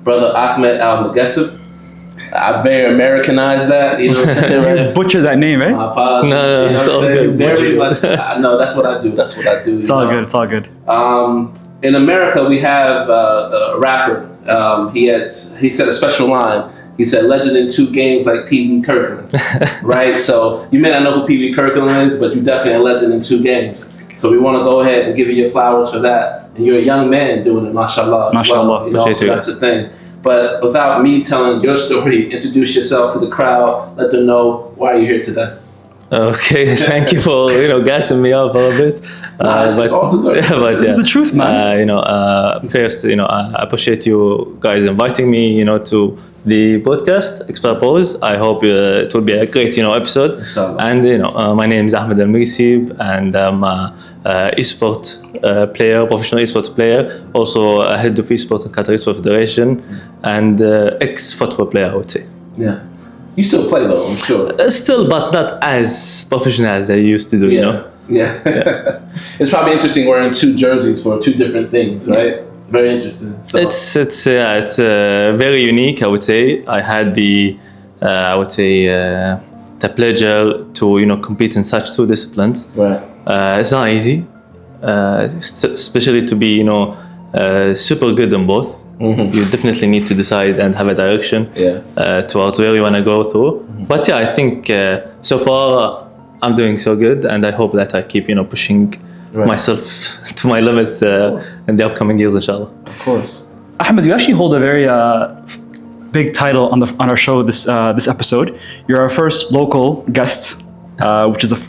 brother Ahmed Al-Meghessib. I very Americanized that, you know what I'm saying? Right? You butchered that name, eh? I apologize. No, it's all good. Very much. No, that's what I do. That's what I do. It's all good. It's all good. In America, we have a rapper. He said a special line. He said, "Legend in 2 games like Pee-wee Kirkland." Right? So you may not know who Pee-wee Kirkland is, but you're definitely a legend in 2 games. So we want to go ahead and give you your flowers for that. And you're a young man doing it, mashallah. Mashallah. Well, you know, so that's the thing. But without me telling your story, introduce yourself to the crowd. Let them know why you're here today. Okay, thank you for gassing me up a little bit. This is the truth, man. First, I appreciate you guys inviting me, to the podcast Expat Bros. I hope it will be a great, episode. And my name is Ahmed Al-Meghessib, and I'm a eSports player, professional eSports player. Also a head of eSports in Qatari Esports Federation, and ex-football player, I would say. Yeah. You still play though, I'm sure. Still, but not as professional as I used to do, Yeah. It's probably interesting wearing 2 jerseys for 2 different things, right? Very interesting. So. It's very unique, I would say. I had the pleasure to compete in such 2 disciplines. Right. It's not easy, especially to be super good in both. Mm-hmm. You definitely need to decide and have a direction towards where you want to go through. Mm-hmm. But yeah, I think so far I'm doing so good, and I hope that I keep pushing myself to my limits in the upcoming years, inshallah. Of course. Ahmed, you actually hold a very big title on our show this episode. You're our first local guest,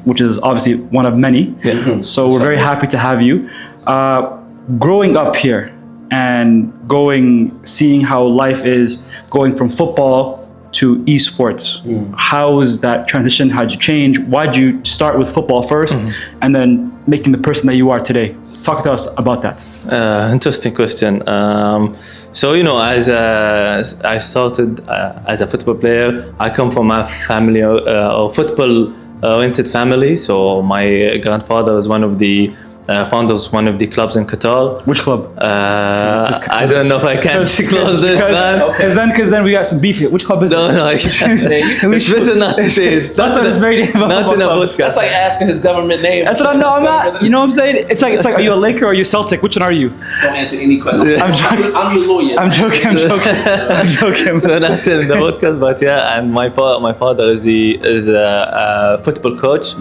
which is obviously one of many. Yeah. Mm-hmm. So we're very happy to have you. Growing up here and seeing how life is going from football to esports, how is that transition? How'd you change? Why'd you start with football first, and then making the person that you are today? Talk to us about that. Interesting question. So as I started as a football player, I come from a family or football-oriented family. So my grandfather was one of the founders of one of the clubs in Qatar. Which club? I don't know if I can disclose this, man. Because then we got some beef here. Which club is it? No, I can't. It's better not to say it. Not in a podcast. That's like asking his government name. That's what I'm not. You know what I'm saying? It's like, are you a Laker or are you Celtic? Which one are you? Don't answer any question. I'm your lawyer. I'm joking. So not in the podcast, but yeah. And my father is a football coach.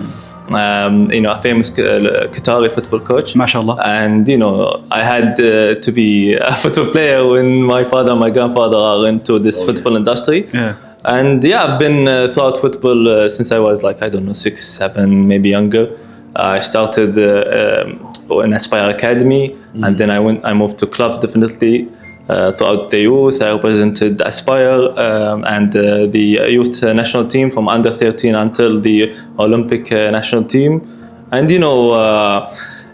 A famous Qatari football coach. MashaAllah. And I had to be a football player when my father and my grandfather are into this football industry. Yeah. And I've been throughout football since I was 6, 7, maybe younger. I started in Aspire Academy, and then I moved to clubs definitely. Throughout the youth, I represented Aspire and the youth national team from under 13 until the Olympic national team. And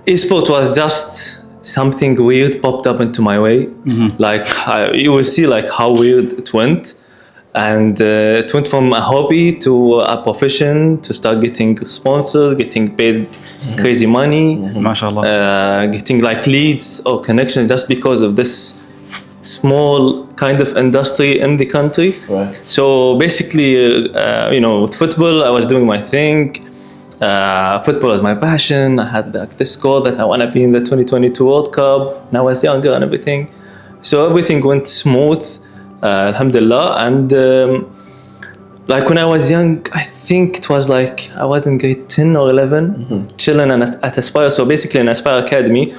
eSport was just something weird popped up into my way. Mm-hmm. You will see how weird it went. And it went from a hobby to a profession, to start getting sponsors, getting paid crazy money. Mm-hmm. MashaAllah. Getting leads or connections just because of this small kind of industry in the country. Right. So basically, with football, I was doing my thing. Football was my passion. I had this goal that I want to be in the 2022 World Cup. And I was younger and everything. So everything went smooth, alhamdulillah. And when I was young, I think it was I was in grade 10 or 11, chilling at Aspire. So basically in Aspire Academy,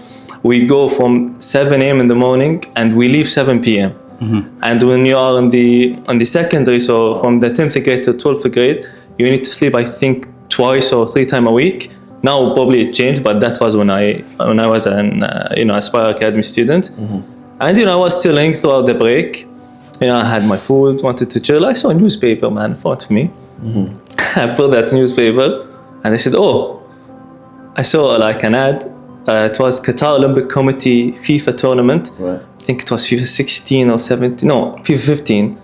we go from 7 a.m. in the morning and we leave 7 p.m. Mm-hmm. And when you are on the secondary, so from the 10th grade to 12th grade, you need to sleep, I think, 2 or 3 times a week. Now probably it changed, but that was when I was an Aspire Academy student. Mm-hmm. And I was chilling throughout the break. I had my food, wanted to chill. I saw a newspaper, man, in front of me. Mm-hmm. I pulled that newspaper and I said, I saw an ad. It was Qatar Olympic Committee FIFA tournament. Right. I think it was FIFA 16 or 17. No, FIFA 15.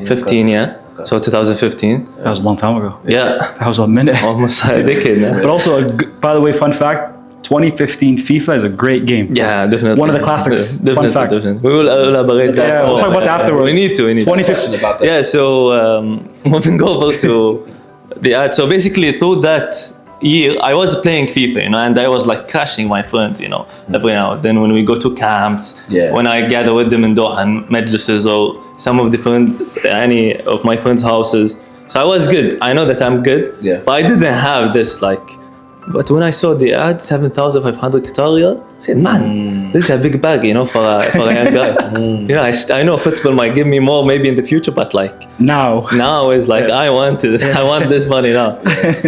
15, yeah. Okay. So 2015. That was a long time ago. Yeah. That was a minute. Almost a decade now. But also, by the way, fun fact, 2015 FIFA is a great game. Yeah, definitely. One of the classics. Definitely, Fun fact. definitely. We will elaborate that. Yeah, we'll talk about that afterwards. We need to. 2015. About that. Yeah, so moving over to the ad. So basically, through that year, I was playing FIFA, and I was like crashing my friends, every now and then when we go to camps, when I gather with them in Doha and majlises or some of the friends, any of my friends' houses. So I was good. I know that I'm good, but I didn't have this But when I saw the ad, 7,500 Qatari, I said, man, this is a big bag, for a young guy. I know football might give me more maybe in the future, but now is I want this money now.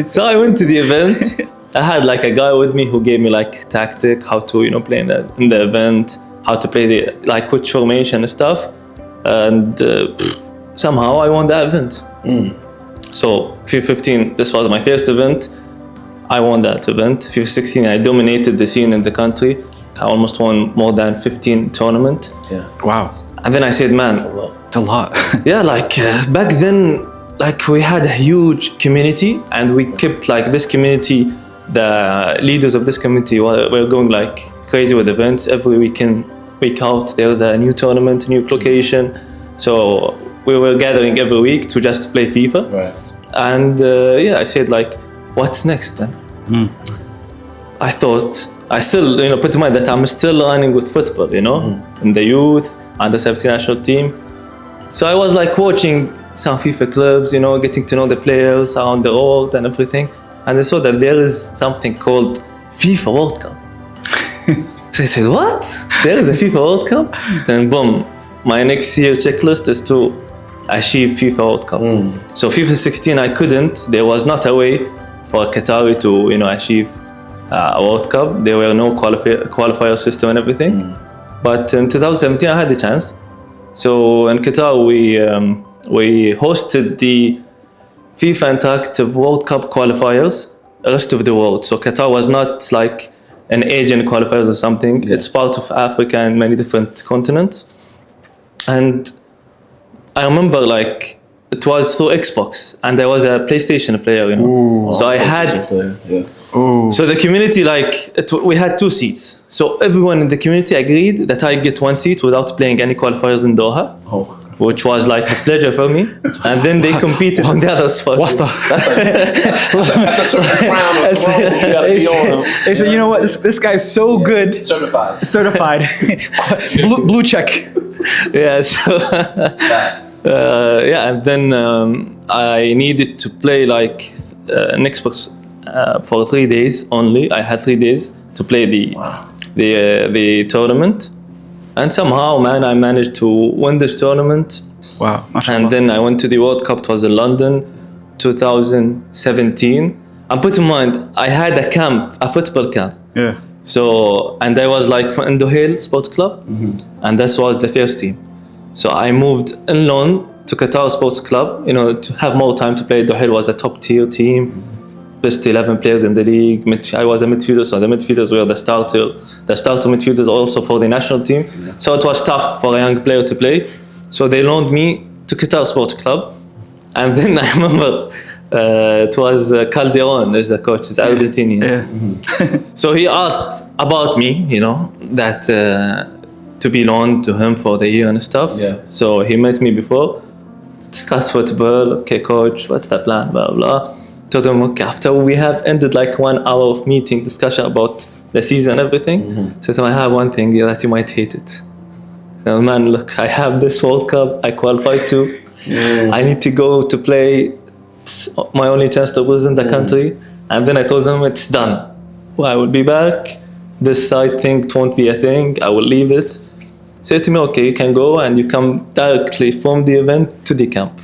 So I went to the event. I had a guy with me who gave me tactic, how to, play in the event, how to play the which formation and stuff. And somehow I won that event. So FIFA 15, this was my first event. I won that event. FIFA 16, I dominated the scene in the country. I almost won more than 15 tournaments. Yeah. Wow. And then I said, man, it's a lot. Yeah, back then, we had a huge community, and we kept this community. The leaders of this community were going crazy with events every weekend, week out. There was a new tournament, new location. So we were gathering every week to just play FIFA. Right. And I said what's next then? I thought, I still, put in mind that I'm still learning with football, in the youth, under 17 national team. So I was watching some FIFA clubs, getting to know the players around the world and everything. And I saw that there is something called FIFA World Cup. So I said, what? There is a FIFA World Cup? Then boom, my next year checklist is to achieve FIFA World Cup. So FIFA 16, I couldn't. There was not a way for Qatari to, achieve a World Cup. There were no qualifier system and everything. But in 2017, I had the chance. So in Qatar, we hosted the FIFA Interactive World Cup qualifiers, the rest of the world. So Qatar was not an Asian qualifiers or something. It's part of Africa and many different continents. And I remember it was through Xbox, and there was a PlayStation player, So I had, so the community, we had 2 seats. So everyone in the community agreed that I get 1 seat without playing any qualifiers in Doha, which was a pleasure for me. And then they competed in the other spot. Wasta. That's a sort of crown of throne you gotta be on. They said, you know what, this guy's so good. Certified. blue check. Yeah, so and then I needed to play an Xbox for 3 days only. I had 3 days to play the tournament, and somehow, man, I managed to win this tournament. Wow! And then I went to the World Cup. It was in London, 2017. And put in mind, I had a football camp. Yeah. So, and I was from Indohale Sports Club, and this was the first team. So I moved in loan to Qatar Sports Club, to have more time to play. Dohel was a top tier team, best 11 players in the league. I was a midfielder, so the midfielders were the starter midfielders also for the national team. So it was tough for a young player to play. So they loaned me to Qatar Sports Club. And then I remember it was Calderon is the coach, he's Argentinian. So he asked about me, that to be loaned to him for the year and stuff. So he met me before, discussed football. Okay, coach, what's the plan? Blah blah. Told him, okay, after we have ended 1 hour of meeting discussion about the season and everything. Said to him, I have one thing that you might hate it. Man, look, I have this World Cup I qualified to. I need to go to play. It's my only chance to represent the country. And then I told him it's done. Well, I will be back. This side thing won't be a thing. I will leave it. Said to me, okay, you can go, and you come directly from the event to the camp.